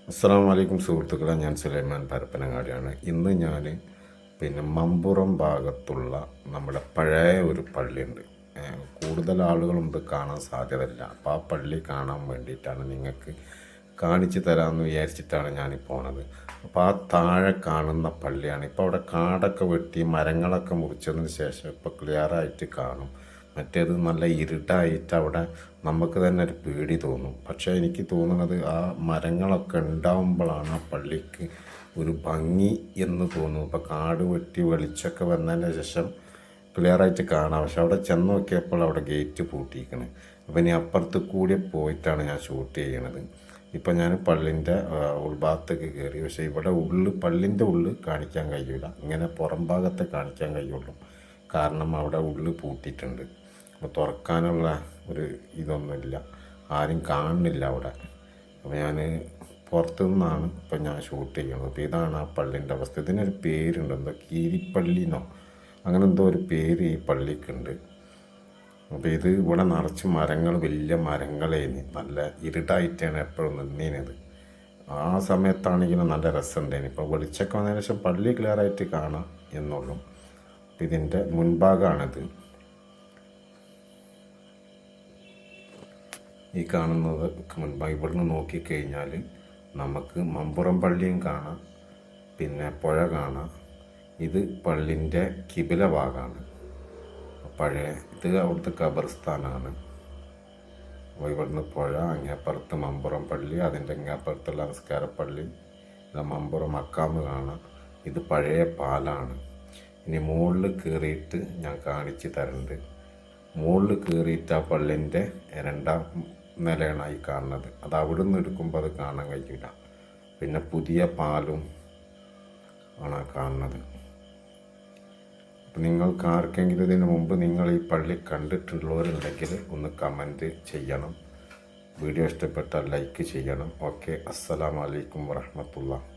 അസ്സലാമു അലൈക്കും സുഹൃത്തുക്കളെ, ഞാൻ സുലൈമാൻ പരപ്പനങ്ങാടിയാണ്. ഇന്ന് ഞാൻ മമ്പുറം ഭാഗത്തുള്ള നമ്മുടെ പഴയ ഒരു പള്ളിയുണ്ട്. കൂടുതൽ ആളുകളുണ്ട്, കാണാൻ സാധ്യതയില്ല. അപ്പോൾ ആ പള്ളി കാണാൻ വേണ്ടിയിട്ടാണ് നിങ്ങൾക്ക് കാണിച്ചു തരാമെന്ന് വിചാരിച്ചിട്ടാണ് ഞാനീ പോണത്. അപ്പോൾ ആ താഴെ കാണുന്ന പള്ളിയാണ്. ഇപ്പോൾ അവിടെ കാടൊക്കെ വെട്ടി മരങ്ങളൊക്കെ മുറിച്ചതിന് ശേഷം ഇപ്പോൾ ക്ലിയറായിട്ട് കാണും. മറ്റേത് നല്ല ഇരുട്ടായിട്ട് അവിടെ നമുക്ക് തന്നെ ഒരു പേടി തോന്നും. പക്ഷേ എനിക്ക് തോന്നുന്നത് ആ മരങ്ങളൊക്കെ ഉണ്ടാവുമ്പോഴാണ് ആ പള്ളിക്ക് ഒരു ഭംഗി എന്ന് തോന്നും. ഇപ്പോൾ കാട് വെട്ടി വെളിച്ചമൊക്കെ വന്നതിന് ശേഷം ക്ലിയറായിട്ട് കാണാം. പക്ഷെ അവിടെ ചെന്ന് നോക്കിയപ്പോൾ അവിടെ ഗേറ്റ് പൂട്ടിയിരിക്കണേ. അപ്പോൾ ഇനി അപ്പുറത്ത് കൂടി പോയിട്ടാണ് ഞാൻ ഷൂട്ട് ചെയ്യണത്. ഇപ്പം ഞാൻ പള്ളിൻ്റെ ഉൾഭാഗത്തേക്ക് കയറി. പക്ഷേ ഇവിടെ പള്ളിൻ്റെ ഉള്ളിൽ കാണിക്കാൻ കഴിയില്ല. ഇങ്ങനെ പുറം ഭാഗത്തെ കാണിക്കാൻ കഴിയുള്ളൂ. കാരണം അവിടെ ഉള്ളിൽ പൂട്ടിയിട്ടുണ്ട്. അപ്പോൾ തുറക്കാനുള്ള ഒരു ഇതൊന്നുമില്ല, ആരും കാണുന്നില്ല അവിടെ. അപ്പോൾ ഞാൻ പുറത്തു നിന്നാണ് ഇപ്പം ഞാൻ ഷൂട്ട് ചെയ്യുന്നത്. അപ്പോൾ ഇതാണ് ആ പള്ളിൻ്റെ അവസ്ഥ. ഇതിനൊരു പേരുണ്ട്, എന്തോ കീരിപ്പള്ളിന്നോ അങ്ങനെ എന്തോ ഒരു പേര് ഈ പള്ളിക്കുണ്ട്. അപ്പോൾ ഇത് ഇവിടെ നിറച്ച് മരങ്ങൾ, വലിയ മരങ്ങളേന്, നല്ല ഇരുട്ടായിട്ടാണ് എപ്പോഴും നിന്നീനത്. ആ സമയത്താണെങ്കിലും നല്ല രസമുണ്ടായിന്. ഇപ്പോൾ വെളിച്ചൊക്കെ വന്നതിന് ശേഷം പള്ളി ക്ലിയറായിട്ട് കാണാം എന്നുള്ളൂ. ഇതിൻ്റെ മുൻഭാഗമാണിത്. ഈ കാണുന്നത് മുൻപായി ഇവിടുന്ന് നോക്കിക്കഴിഞ്ഞാൽ നമുക്ക് മമ്പുറം പള്ളിയും കാണാം, പിന്നെ പുഴ കാണാം. ഇത് പള്ളിൻ്റെ കിബില ഭാഗമാണ്. പഴയ ഇത് അവിടുത്തെ ഖബർസ്ഥാനാണ്. അപ്പോൾ ഇവിടുന്ന് പുഴ, അങ്ങേപ്പുറത്ത് മമ്പുറം പള്ളി, അതിൻ്റെ അങ്ങേപ്പുറത്തുള്ള നിസ്കാരപ്പള്ളി, മമ്പുറം മക്കാമ് കാണാം. ഇത് പഴയ പാലാണ്. ഇനി മുകളിൽ കയറിയിട്ട് ഞാൻ കാണിച്ച് തരുന്നുണ്ട്. മുകളിൽ കയറിയിട്ട് ആ പള്ളിൻ്റെ രണ്ടാം നിലയാണ് ഈ കാണുന്നത്. അത് അവിടെ നിന്ന് എടുക്കുമ്പോൾ അത് കാണാൻ കഴിയില്ല. പിന്നെ പുതിയ പാലും ആണ് കാണുന്നത്. അപ്പം നിങ്ങൾക്ക് ആർക്കെങ്കിലും ഇതിന് മുമ്പ് നിങ്ങൾ ഈ പള്ളി കണ്ടിട്ടുള്ളവരുണ്ടെങ്കിൽ ഒന്ന് കമൻറ്റ് ചെയ്യണം. വീഡിയോ ഇഷ്ടപ്പെട്ടാൽ ലൈക്ക് ചെയ്യണം. ഓക്കെ, അസ്സലാമു അലൈക്കും വറഹ്മത്തുള്ളാഹി.